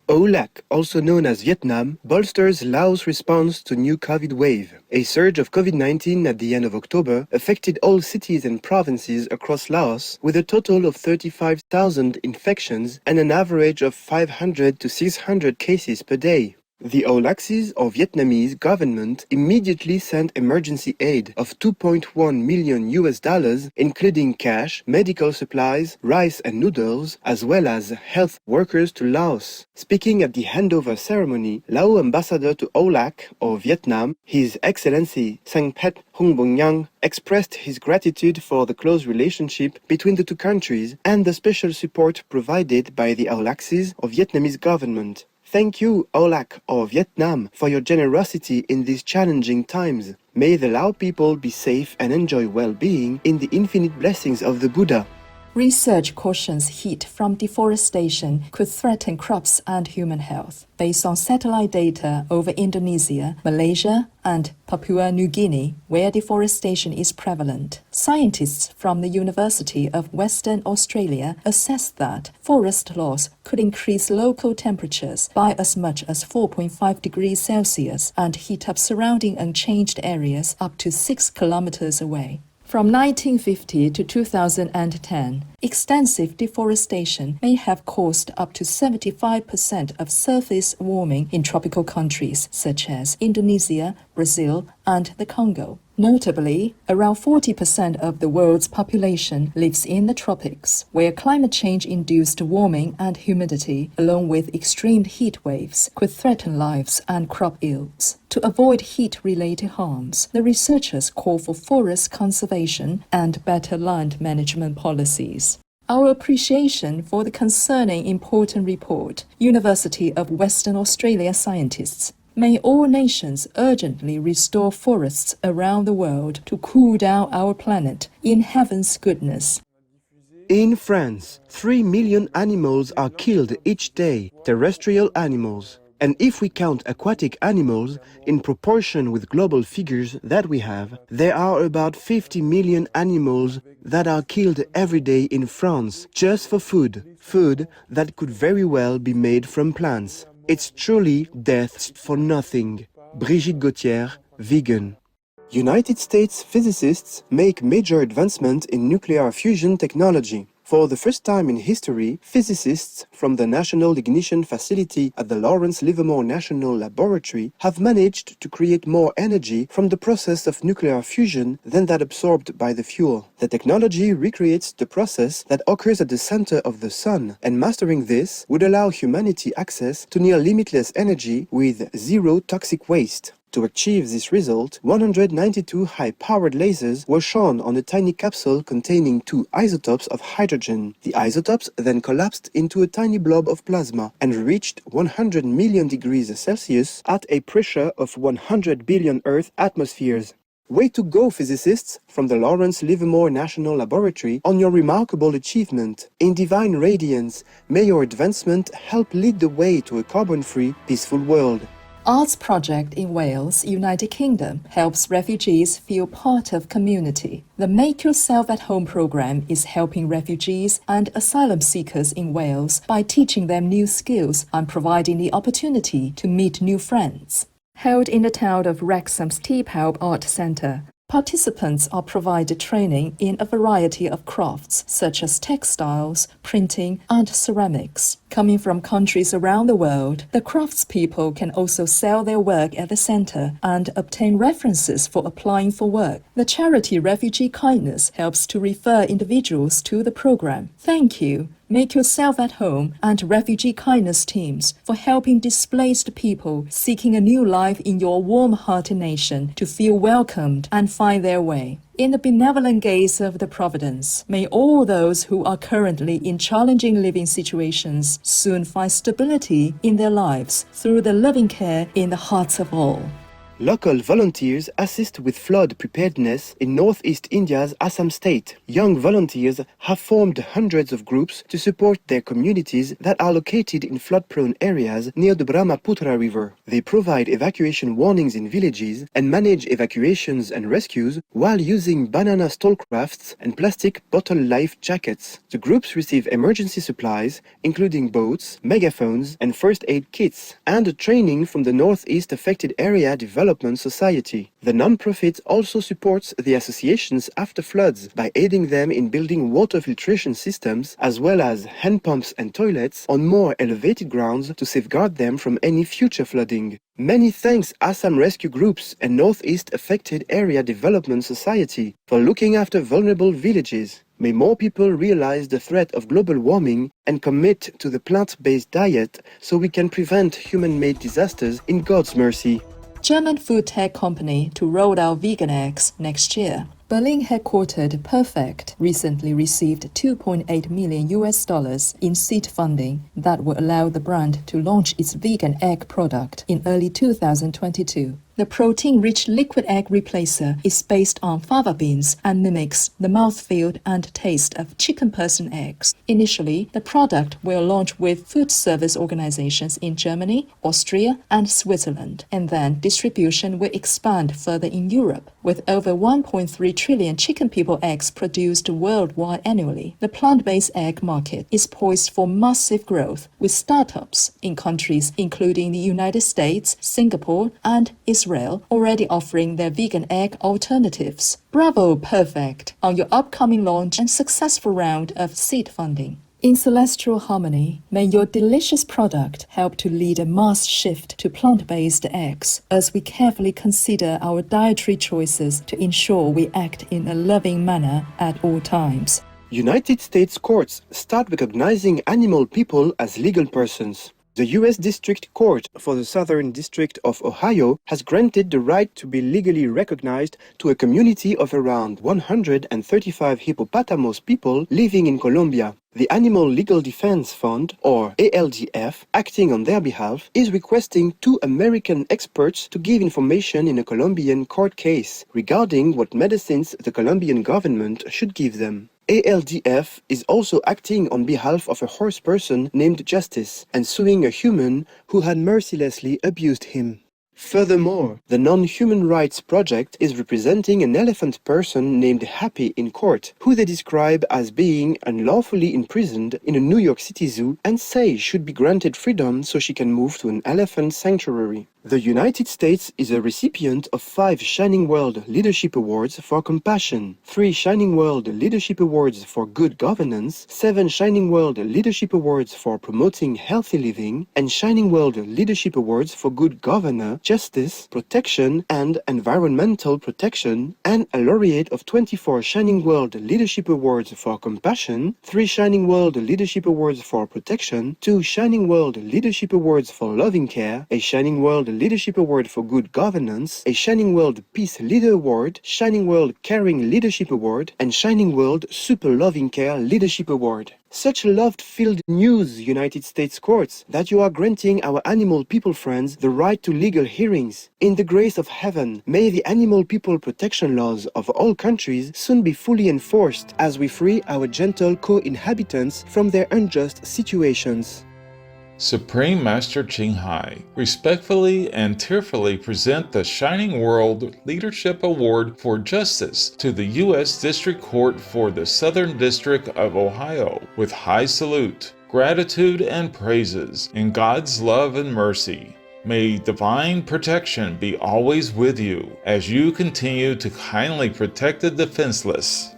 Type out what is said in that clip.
OLAC, also known as Vietnam, bolsters Laos' response to new COVID wave. A surge of COVID-19 at the end of October affected all cities and provinces across Laos, with a total of 35,000 infections and an average of 500 to 600 cases per day. The OLAC's, or Vietnamese, government immediately sent emergency aid of $2.1 million, including cash, medical supplies, rice and noodles, as well as health workers to Laos. Speaking at the handover ceremony, Lao ambassador to OLAC, or Vietnam, His Excellency Sangpet Hungbonyang, expressed his gratitude for the close relationship between the two countries and the special support provided by the OLAC's, or Vietnamese government. Thank you, OLAC, or Vietnam, for your generosity in these challenging times. May the Lao people be safe and enjoy well-being in the infinite blessings of the Buddha. Research cautions heat from deforestation could threaten crops and human health. Based on satellite data over Indonesia, Malaysia, and Papua New Guinea, where deforestation is prevalent, scientists from the University of Western Australia assessed that forest loss could increase local temperatures by as much as 4.5 degrees Celsius and heat up surrounding unchanged areas up to 6 kilometers away. From 1950 to 2010, extensive deforestation may have caused up to 75% of surface warming in tropical countries such as Indonesia, Brazil, and the Congo. Notably, around 40% of the world's population lives in the tropics, where climate change-induced warming and humidity, along with extreme heat waves, could threaten lives and crop yields. To avoid heat-related harms, the researchers call for forest conservation and better land management policies. Our appreciation for the concerning important report, University of Western Australia scientists. May all nations urgently restore forests around the world to cool down our planet in heaven's goodness. In France, 3 million animals are killed each day, terrestrial animals. And if we count aquatic animals, in proportion with global figures that we have, there are about 50 million animals that are killed every day in France, just for food that could very well be made from plants. It's truly death for nothing. Brigitte Gauthier, vegan. United States physicists make major advancement in nuclear fusion technology. For the first time in history, physicists from the National Ignition Facility at the Lawrence Livermore National Laboratory have managed to create more energy from the process of nuclear fusion than that absorbed by the fuel. The technology recreates the process that occurs at the center of the sun, and mastering this would allow humanity access to near limitless energy with zero toxic waste. To achieve this result, 192 high-powered lasers were shone on a tiny capsule containing 2 isotopes of hydrogen. The isotopes then collapsed into a tiny blob of plasma and reached 100 million degrees Celsius at a pressure of 100 billion Earth atmospheres. Way to go, physicists from the Lawrence Livermore National Laboratory, on your remarkable achievement. In divine radiance, may your advancement help lead the way to a carbon-free, peaceful world. Arts project in Wales, United Kingdom, helps refugees feel part of community. The Make Yourself at Home program is helping refugees and asylum seekers in Wales by teaching them new skills and providing the opportunity to meet new friends. Held in the town of Wrexham's T-Palp Art Centre, participants are provided training in a variety of crafts such as textiles, printing, and ceramics. Coming from countries around the world, the craftspeople can also sell their work at the center and obtain references for applying for work. The charity Refugee Kindness helps to refer individuals to the program. Thank you, Make Yourself at Home and Refugee Kindness teams, for helping displaced people seeking a new life in your warm-hearted nation to feel welcomed and find their way. In the benevolent gaze of the Providence, may all those who are currently in challenging living situations soon find stability in their lives through the loving care in the hearts of all. Local volunteers assist with flood preparedness in northeast India's Assam state. Young volunteers have formed hundreds of groups to support their communities that are located in flood-prone areas near the Brahmaputra River. They provide evacuation warnings in villages and manage evacuations and rescues while using banana stalkrafts and plastic bottle life jackets. The groups receive emergency supplies, including boats, megaphones, and first aid kits, and training from the Northeast Affected Area Development Society. The non-profit also supports the associations after floods by aiding them in building water filtration systems as well as hand pumps and toilets on more elevated grounds to safeguard them from any future flooding. Many thanks Assam Rescue Groups and Northeast Affected Area Development Society for looking after vulnerable villages. May more people realize the threat of global warming and commit to the plant-based diet so we can prevent human-made disasters in God's mercy. German food tech company to roll out vegan eggs next year. Berlin-headquartered Perfect recently received $2.8 million in seed funding that will allow the brand to launch its vegan egg product in early 2022. The protein-rich liquid egg replacer is based on fava beans and mimics the mouthfeel and taste of chicken person eggs. Initially, the product will launch with food service organizations in Germany, Austria, and Switzerland, and then distribution will expand further in Europe. With over 1.3 trillion chicken people eggs produced worldwide annually, the plant-based egg market is poised for massive growth, with startups in countries including the United States, Singapore, and Israel already offering their vegan egg alternatives. Bravo, Perfect, on your upcoming launch and successful round of seed funding. In celestial harmony, may your delicious product help to lead a mass shift to plant-based eggs as we carefully consider our dietary choices to ensure we act in a loving manner at all times. United States courts start recognizing animal people as legal persons. The U.S. District Court for the Southern District of Ohio has granted the right to be legally recognized to a community of around 135 hippopotamus people living in Colombia. The Animal Legal Defense Fund, or ALDF, acting on their behalf, is requesting 2 American experts to give information in a Colombian court case regarding what medicines the Colombian government should give them. ALDF is also acting on behalf of a horse person named Justice and suing a human who had mercilessly abused him. Furthermore, the Non-Human Rights Project is representing an elephant person named Happy in court, who they describe as being unlawfully imprisoned in a New York City zoo and say should be granted freedom so she can move to an elephant sanctuary. The United States is a recipient of 5 Shining World Leadership Awards for compassion, 3 Shining World Leadership Awards for good governance, 7 Shining World Leadership Awards for promoting healthy living, and Shining World Leadership Awards for good governor, justice, protection, and environmental protection, and a laureate of 24 Shining World Leadership Awards for compassion, 3 Shining World Leadership Awards for protection, 2 Shining World Leadership Awards for loving care, a Shining World Leadership Award for good governance, a Shining World Peace Leader Award, Shining World Caring Leadership Award, and Shining World Super Loving Care Leadership Award. Such love-filled news, United States courts, that you are granting our animal people friends the right to legal hearings. In the grace of heaven, may the animal people protection laws of all countries soon be fully enforced as we free our gentle co-inhabitants from their unjust situations. Supreme Master Ching Hai respectfully and tearfully present the Shining World Leadership Award for Justice to the U.S. District Court for the Southern District of Ohio with high salute, gratitude, and praises in God's love and mercy. May divine protection be always with you as you continue to kindly protect the defenseless.